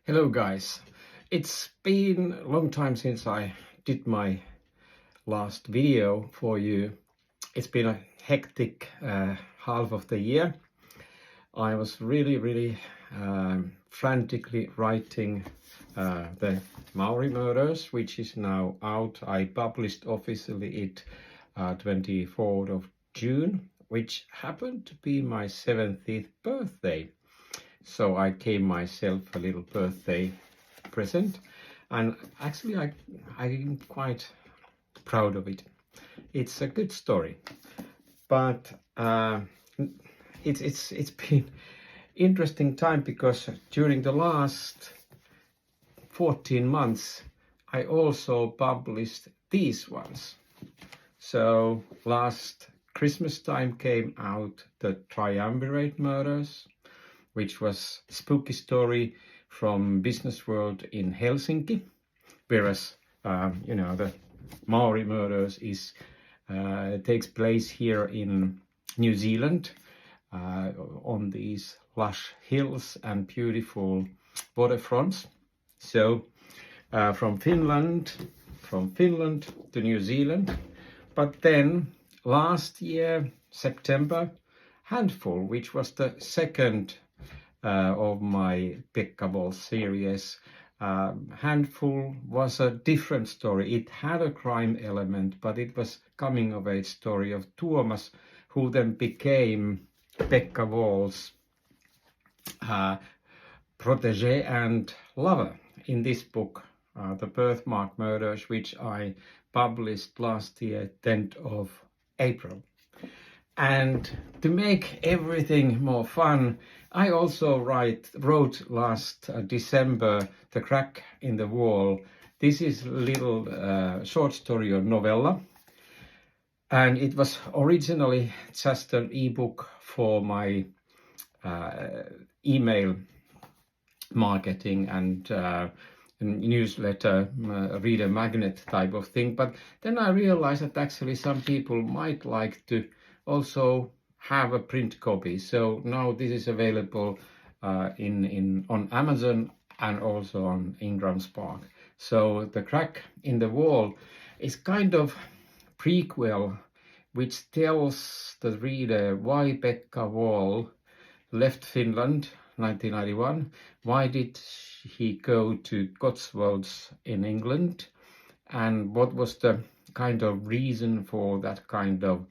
Hello guys, it's been a long time since I did my last video for you. It's been a hectic half of the year. I was really frantically writing the Maori Murders, which is now out. I published officially it 24th of June, which happened to be my 70th birthday. So I gave myself a little birthday present, and actually I'm quite proud of it. It's a good story, but it's been interesting time because during the last 14 months I also published these ones. So last Christmas time came out the Triumvirate Murders, which was a spooky story from business world in Helsinki, whereas the Maori Murders takes place here in New Zealand, on these lush hills and beautiful waterfronts. So from Finland to New Zealand. But then last year September, Handful, which was the second of my Pekka Wall series. Handful was a different story. It had a crime element, but it was coming of age story of Tuomas, who then became Pekka Wall's protege and lover in this book, The Birthmark Murders, which I published last year, 10th of April. And to make everything more fun, I also wrote last December The Crack in the Wall. This is a little short story or novella, and it was originally just an ebook for my email marketing and newsletter, reader magnet type of thing. But then I realized that actually some people might like to also have a print copy. So now this is available on Amazon and also on Ingram Spark. So The Crack in the Wall is kind of prequel which tells the reader why Pekka Wall left Finland 1991. Why did he go to Cotswolds in England, and what was the kind of reason for that kind of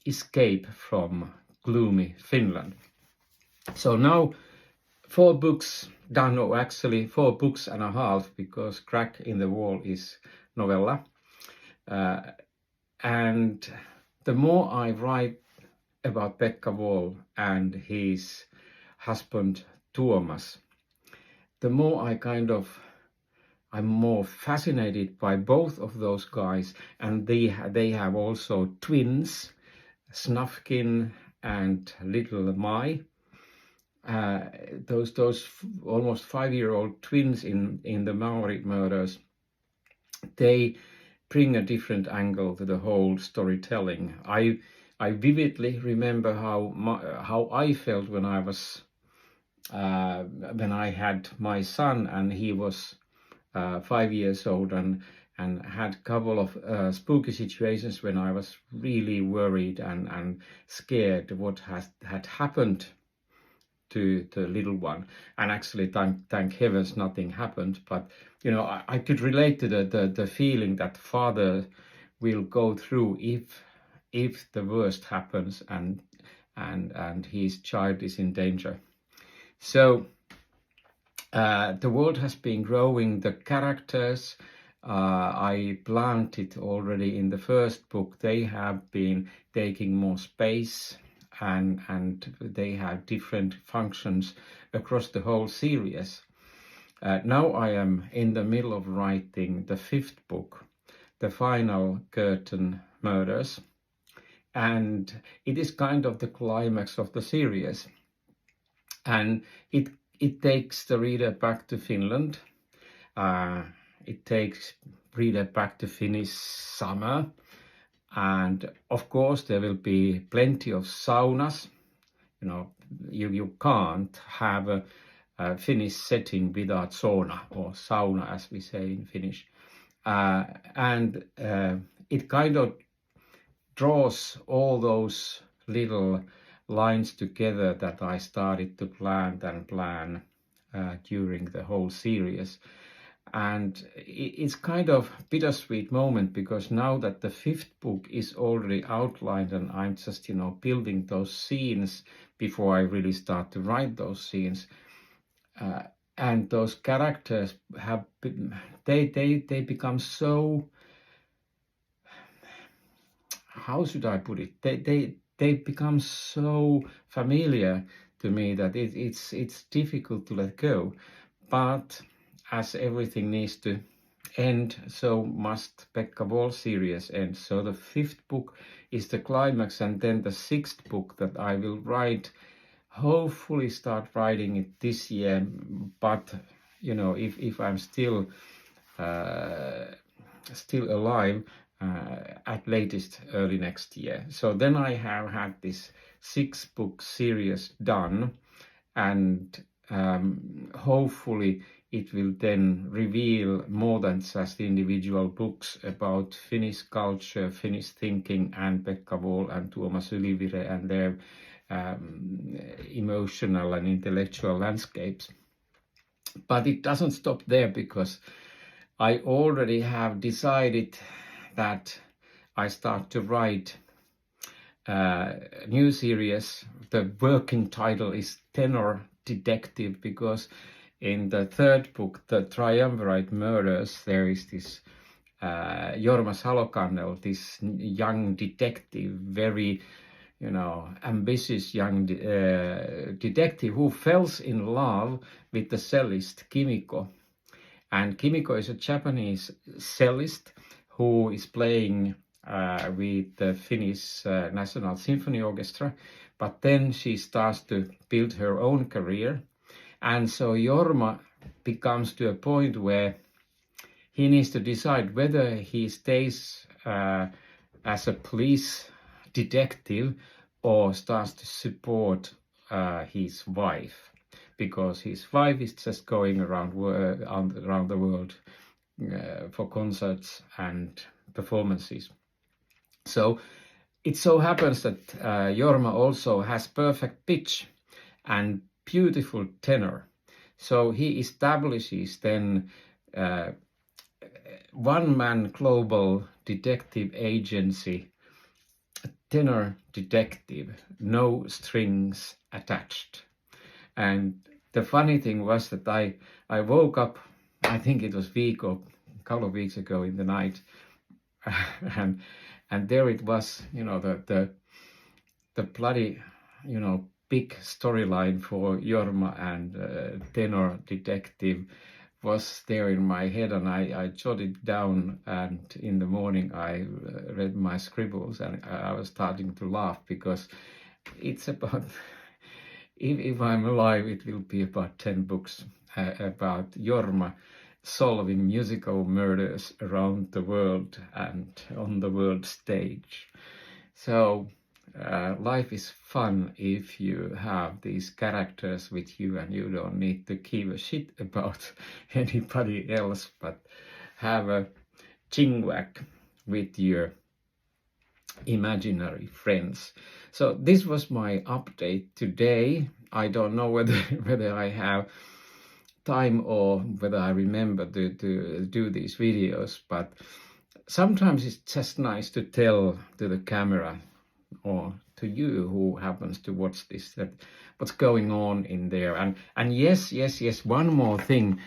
escape from gloomy Finland. So now 4 books done, or actually 4 books and a half, because Crack in the Wall is novella. And the more I write about Pekka Wall and his husband Tuomas, the more I'm more fascinated by both of those guys, and they have also twins, Snufkin and Little Mai, those almost 5-year-old twins in the Maori Murders. They bring a different angle to the whole storytelling. I vividly remember how I felt when I was when I had my son and he was 5 years old, and had a couple of spooky situations when I was really worried and scared what had happened to the little one. And actually, thank heavens, nothing happened. But I could relate to the feeling that father will go through if the worst happens and his child is in danger. So the world has been growing. The characters I planted already in the first book, they have been taking more space, and they have different functions across the whole series. Now I am in the middle of writing the 5th book, The Final Curtain Murders, and it is kind of the climax of the series, and it takes the reader back to Finland. It takes reader back to Finnish summer, and of course there will be plenty of saunas. You can't have Finnish setting without sauna, or sauna as we say in Finnish. And it kind of draws all those little lines together that I started to plan during the whole series. And it's kind of bittersweet moment, because now that the 5th book is already outlined and I'm just, building those scenes before I really start to write those scenes. And those characters have been, they become so, how should I put it? They become so familiar to me that it's difficult to let go. But as everything needs to end, so must Pekka Wall series end. So the 5th book is the climax, and then the 6th book that I will write, hopefully start writing it this year. But if I'm still alive, at latest early next year. So then I have had this 6-book series done, and hopefully it will then reveal more than just individual books about Finnish culture, Finnish thinking, and Pekka Wall and Tuomas Ylivire and their emotional and intellectual landscapes. But it doesn't stop there, because I already have decided that I start to write a new series. The working title is Tenor Detective, because in the 3rd book, The Triumvirate Murders, there is this Jorma Salokannel, this young detective, very ambitious young detective, who falls in love with the cellist Kimiko. And Kimiko is a Japanese cellist who is playing with the Finnish National Symphony Orchestra, but then she starts to build her own career. And so Jorma becomes to a point where he needs to decide whether he stays as a police detective or starts to support his wife, because his wife is just going around the world for concerts and performances. So it so happens that Jorma also has perfect pitch and beautiful tenor. So he establishes then one-man global detective agency, Tenor Detective, no strings attached. And the funny thing was that I woke up, I think it was a couple of weeks ago in the night, and there it was, the bloody, big storyline for Jorma and Tenor Detective was there in my head, and I jotted down, and in the morning I read my scribbles, and I was starting to laugh, because it's about, if I'm alive, it will be about 10 books about Jorma solving musical murders around the world and on the world stage. So life is fun if you have these characters with you, and you don't need to give a shit about anybody else, but have a chingwhack with your imaginary friends. So this was my update today. I don't know whether I have time or whether I remember to do these videos, but sometimes it's just nice to tell to the camera, or to you who happens to watch this, that what's going on in there. And yes, one more thing,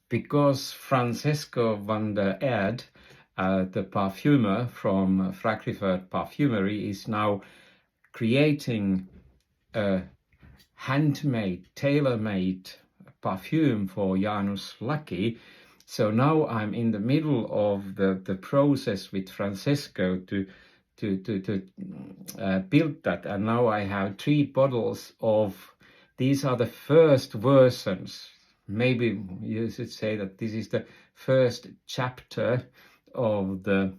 because Francesco van der Erd, the perfumer from Frankfurt Perfumery, is now creating a handmade, tailor-made perfume for Janus Lucky. So now I'm in the middle of the process with Francesco to build that, and now I have 3 bottles of, these are the first versions. Maybe you should say that this is the first chapter of the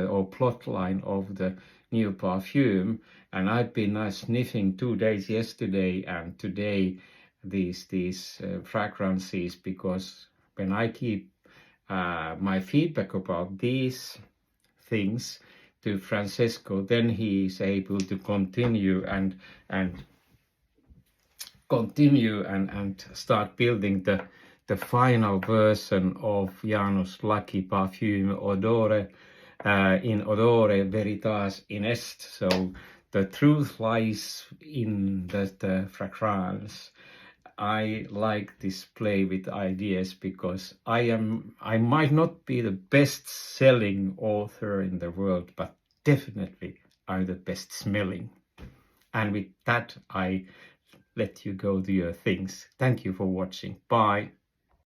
or plot line of the new perfume, and I've been sniffing 2 days, yesterday and today, these fragrances, because when I keep my feedback about these things to Francesco, then he is able to continue and start building the final version of Janus Lucky perfume odore in odore veritas in est. So the truth lies in the fragrance. I like this play with ideas because I might not be the best selling author in the world, but definitely I'm the best smelling. And with that, I let you go do your things. Thank you for watching. Bye.